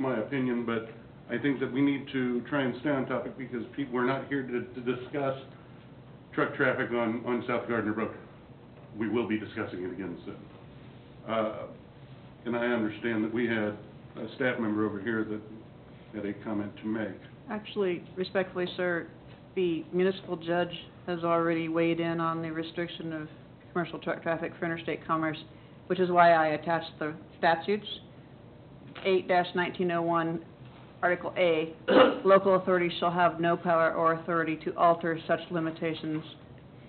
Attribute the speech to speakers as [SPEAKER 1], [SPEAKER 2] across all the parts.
[SPEAKER 1] my opinion, but I think that we need to try and stay on topic because we're not here to discuss truck traffic on South Gardner Road. We will be discussing it again soon. And I understand that we had a staff member over here that had a comment to make.
[SPEAKER 2] Actually, respectfully, sir, the municipal judge has already weighed in on the restriction of commercial truck traffic for interstate commerce, which is why I attached the statutes. 8-1901, Article A, local authorities shall have no power or authority to alter such limitations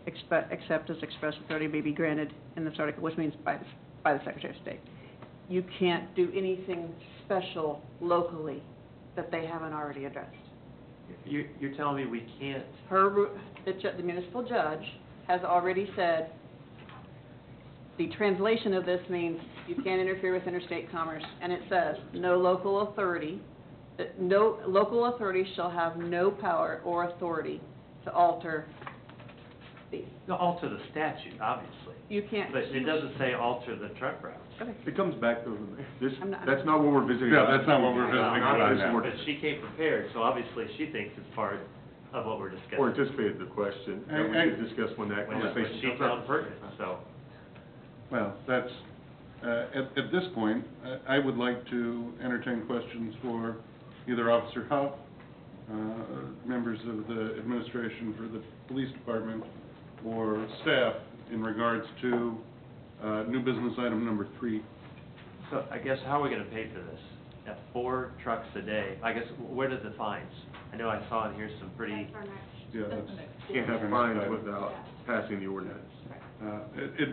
[SPEAKER 2] except as express authority may be granted in this article, which means by the Secretary of State. You can't do anything special locally that they haven't already addressed.
[SPEAKER 3] You're telling me we can't?
[SPEAKER 2] The municipal judge has already said the translation of this means you can't interfere with interstate commerce, and it says no local authority shall have no power or authority to alter these.
[SPEAKER 3] No, alter the statute, obviously.
[SPEAKER 2] You can't.
[SPEAKER 3] But it doesn't say alter the truck routes.
[SPEAKER 2] Okay.
[SPEAKER 4] It comes back to this.
[SPEAKER 2] I'm not-
[SPEAKER 4] That's not what we're visiting.
[SPEAKER 1] Yeah, that's not what we're visiting
[SPEAKER 4] Not
[SPEAKER 1] about
[SPEAKER 4] this
[SPEAKER 1] now.
[SPEAKER 3] But
[SPEAKER 4] ordinance.
[SPEAKER 3] she came prepared, so obviously she thinks it's part of what we're discussing.
[SPEAKER 4] Or anticipated the question that we could discuss when that
[SPEAKER 3] When
[SPEAKER 4] conversation
[SPEAKER 3] she
[SPEAKER 4] comes
[SPEAKER 3] found
[SPEAKER 4] up.
[SPEAKER 3] pertinent, so.
[SPEAKER 1] Well, that's, at this point, I would like to entertain questions for either Officer Huff, members of the administration for the police department, or staff in regards to new business item number 3.
[SPEAKER 3] So I guess how are we gonna pay for this? At 4 trucks a day, I guess, where did the fines? I know I saw in here some pretty,
[SPEAKER 1] Yeah, that's.
[SPEAKER 4] Can't have fines without passing the ordinance.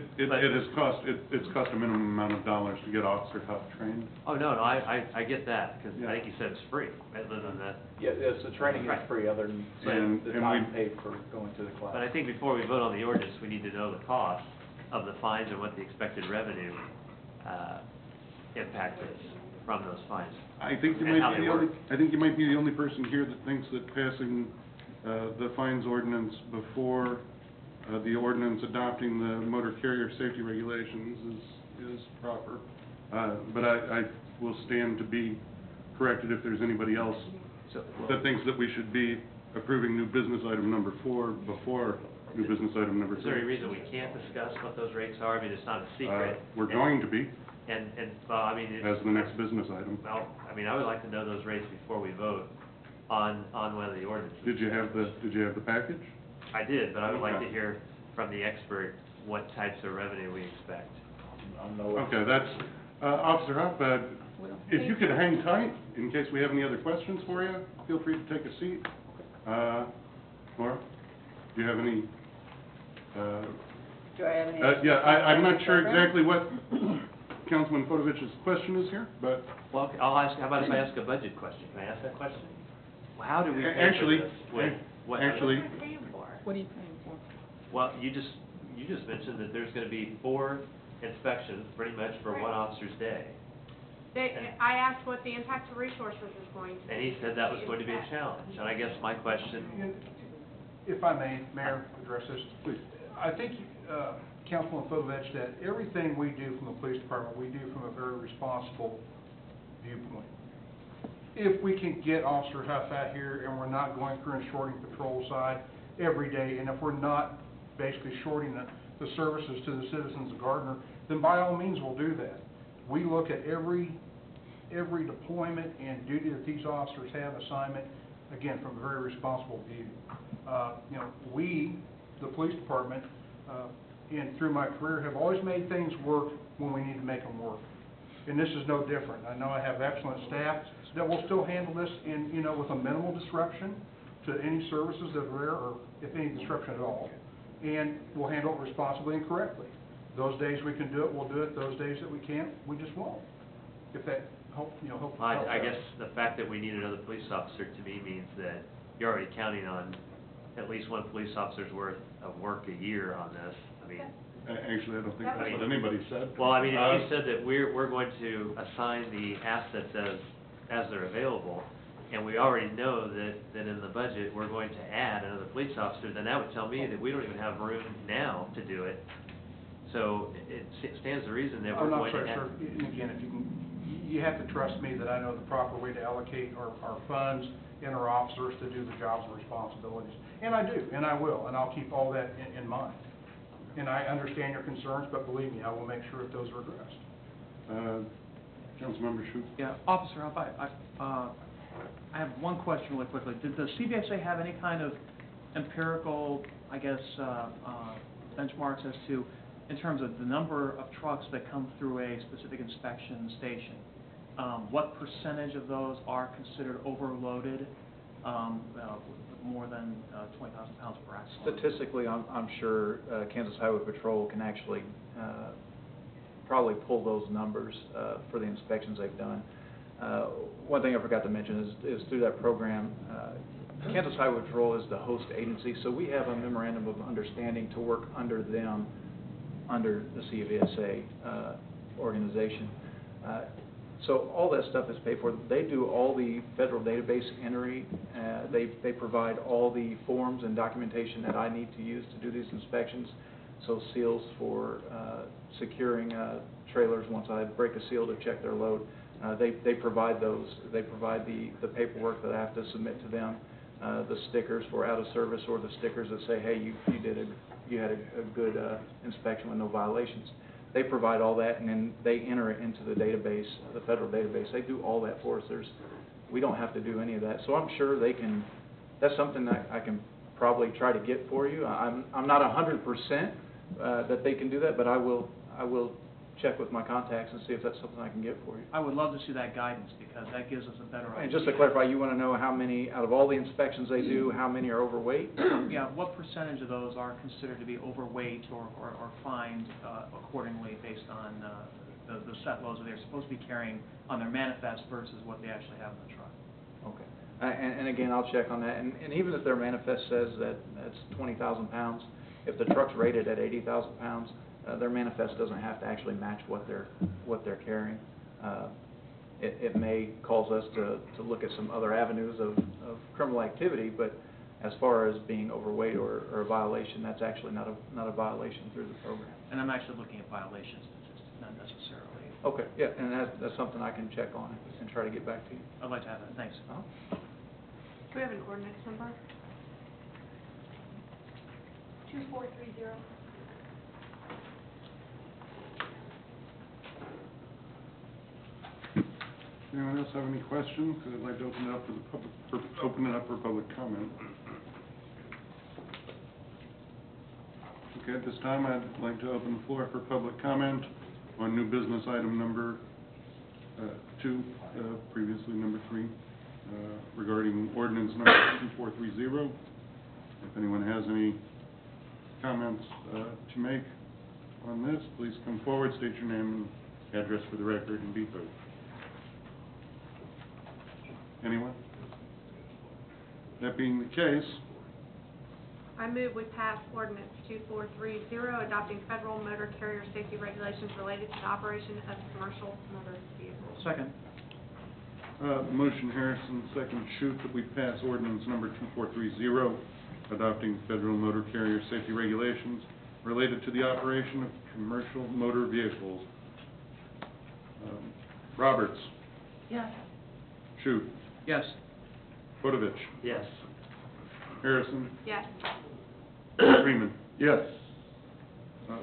[SPEAKER 1] It's cost a minimum amount of dollars to get Officer Huff trained.
[SPEAKER 3] oh, no, I get that, because
[SPEAKER 1] Yeah.
[SPEAKER 3] I think you said it's free, other than that.
[SPEAKER 5] Yeah, yes, the training is
[SPEAKER 3] Right.
[SPEAKER 5] free, other than
[SPEAKER 1] And-
[SPEAKER 5] the
[SPEAKER 1] and
[SPEAKER 5] time
[SPEAKER 1] we-
[SPEAKER 5] paid for going to the class.
[SPEAKER 3] But I think before we vote on the ordinance, we need to know the cost of the fines and what the expected revenue impact is from those fines.
[SPEAKER 1] I think you
[SPEAKER 3] And how
[SPEAKER 1] might be
[SPEAKER 3] they
[SPEAKER 1] the only,
[SPEAKER 3] work.
[SPEAKER 1] I think you might be the only person here that thinks that passing the fines ordinance before the ordinance adopting the motor carrier safety regulations is proper. But I will stand to be corrected if there's anybody else
[SPEAKER 3] So,
[SPEAKER 1] that thinks that we should be approving new business item number 4 before new business item number 3.
[SPEAKER 3] is there any reason we can't discuss what those rates are? I mean, it's not a secret.
[SPEAKER 1] We're going to be,
[SPEAKER 3] And, well, I mean,
[SPEAKER 1] as the next business item.
[SPEAKER 3] well, I mean, I would like to know those rates before we vote on one of the ordinances.
[SPEAKER 1] Did you have the package?
[SPEAKER 3] I did, but I would like to hear from the expert what types of revenue we expect.
[SPEAKER 5] I know it's-
[SPEAKER 1] Okay, that's, Officer Huff, if you could hang tight in case we have any other questions for you, feel free to take a seat. Laura, do you have any,
[SPEAKER 2] Do I have any?
[SPEAKER 1] yeah, I'm not sure exactly what Councilman Fotovich's question is here, but
[SPEAKER 3] Well, okay, I'll ask, how about if I ask a budget question? Can I ask that question? Well, how do we pay for
[SPEAKER 1] actually,
[SPEAKER 3] this? What-
[SPEAKER 1] actually,
[SPEAKER 6] What are you paying for?
[SPEAKER 3] Well, you just mentioned that there's gonna be 4 inspections, pretty much for one officer's day.
[SPEAKER 7] I asked what the impact to resources is going to be.
[SPEAKER 3] And he said that was going to be a challenge. And I guess my question,
[SPEAKER 8] If I may, Mayor, address this.
[SPEAKER 1] Please.
[SPEAKER 8] I think, Councilman Fovich, that everything we do from the police department, we do from a very responsible viewpoint. If we can get Officer Huff out here and we're not going through and shorting patrol side every day, and if we're not basically shorting the services to the citizens of Gardner, then by all means we'll do that. We look at every deployment and duty that these officers have assignment, again, from a very responsible view. We, the police department, and through my career, have always made things work when we need to make them work. And this is no different. I know I have excellent staff that will still handle this in, with a minimal disruption to any services that are there, or if any disruption at all, and we'll handle it responsibly and correctly. Those days we can do it, we'll do it. Those days that we can't, we just won't. If that help.
[SPEAKER 3] I guess the fact that we need another police officer to me means that you're already counting on at least one police officer's worth of work a year on this. I mean,
[SPEAKER 1] actually, I don't think that's what anybody said.
[SPEAKER 3] well, I mean, if you said that we're going to assign the assets as they're available, and we already know that in the budget, we're going to add another police officer, then that would tell me that we don't even have room now to do it. So it stands to reason that we're going to have.
[SPEAKER 8] Sir, and again, if you have to trust me that I know the proper way to allocate our funds and our officers to do the jobs and responsibilities. And I do, and I will, and I'll keep all that in mind. And I understand your concerns, but believe me, I will make sure that those are addressed.
[SPEAKER 1] Councilmember Shu?
[SPEAKER 5] Yeah, Officer Huff, I have one question really quickly. Did the CVSA have any kind of empirical, I guess, benchmarks as to, in terms of the number of trucks that come through a specific inspection station? What percentage of those are considered overloaded, with more than 20,000 pounds per axle?
[SPEAKER 9] Statistically, I'm sure Kansas Highway Patrol can actually probably pull those numbers for the inspections they've done. One thing I forgot to mention is through that program, Kansas Highway Patrol is the host agency, so we have a memorandum of understanding to work under them, under the CVSA organization. So all that stuff is paid for. They do all the federal database entry. They provide all the forms and documentation that I need to use to do these inspections. So seals for securing trailers once I break a seal to check their load. They provide those. They provide the paperwork that I have to submit to them, the stickers for out of service, or the stickers that say, hey, you had a good inspection with no violations. They provide all that, and then they enter it into the database, the federal database. They do all that for us. We don't have to do any of that. So I'm sure they can. That's something that I can probably try to get for you. I'm not 100% that they can do that, but I will check with my contacts and see if that's something I can get for you.
[SPEAKER 5] I would love to see that guidance, because that gives us a better idea.
[SPEAKER 9] And just to clarify, you want to know how many, out of all the inspections they do, how many are overweight?
[SPEAKER 5] Yeah, what percentage of those are considered to be overweight or fined accordingly based on the set loads that they're supposed to be carrying on their manifest versus what they actually have in the truck?
[SPEAKER 9] Okay. And again, I'll check on that. And even if their manifest says that it's 20,000 pounds, if the truck's rated at 80,000 pounds, their manifest doesn't have to actually match what they're carrying. It may cause us to look at some other avenues of criminal activity, but as far as being overweight or a violation, that's actually not a violation through the program.
[SPEAKER 5] And I'm actually looking at violation statistics, not necessarily.
[SPEAKER 9] Okay, yeah, and that's something I can check on and try to get back to you.
[SPEAKER 5] I'd like to have that, thanks.
[SPEAKER 7] Do we have an ordinance number?
[SPEAKER 6] 2430.
[SPEAKER 1] Anyone else have any questions? Because I'd like to open it up for public comment. Okay, at this time, I'd like to open the floor for public comment on new business item number 2, previously number 3, regarding ordinance number 2430. If anyone has any comments to make on this, please come forward, state your name and address for the record, and be heard. Anyone? That being the case,
[SPEAKER 7] I move we pass ordinance 2430, adopting federal motor carrier safety regulations related to the operation of commercial motor vehicles.
[SPEAKER 5] Second.
[SPEAKER 1] Motion Harrison, second Shute, that we pass ordinance number 2430, adopting federal motor carrier safety regulations related to the operation of commercial motor vehicles. Roberts.
[SPEAKER 6] Yes.
[SPEAKER 1] Shute.
[SPEAKER 5] Yes.
[SPEAKER 1] Podovich.
[SPEAKER 3] Yes.
[SPEAKER 1] Harrison.
[SPEAKER 7] Yes.
[SPEAKER 1] Freeman.
[SPEAKER 4] Yes.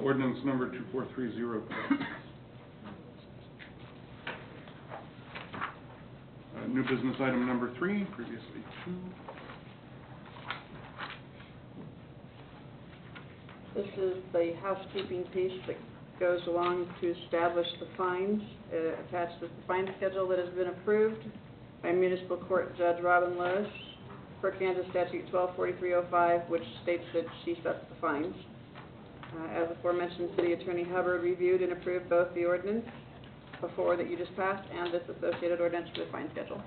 [SPEAKER 1] Ordinance number 2430 passes. New business item number 3, previously 2.
[SPEAKER 2] This is the housekeeping piece that goes along to establish the fines. Attached to the fine schedule that has been approved by Municipal Court Judge Robin Loesch per Kansas Statute 124305, which states that she sets the fines. As aforementioned, City Attorney Hubbard reviewed and approved both the ordinance before that you just passed and this associated ordinance for the fine schedule.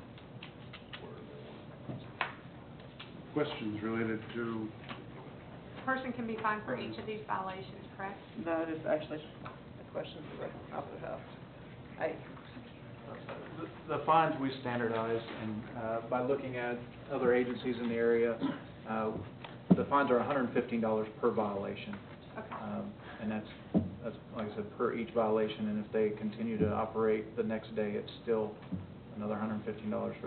[SPEAKER 1] Questions related to,
[SPEAKER 7] A person can be fined for each of these violations, correct?
[SPEAKER 2] That is actually a question for the Officer Huff.
[SPEAKER 9] The fines we standardize, and by looking at other agencies in the area, the fines are $115 per violation.
[SPEAKER 7] Okay.
[SPEAKER 9] And that's, like I said, per each violation, and if they continue to operate the next day, it's still another $115 for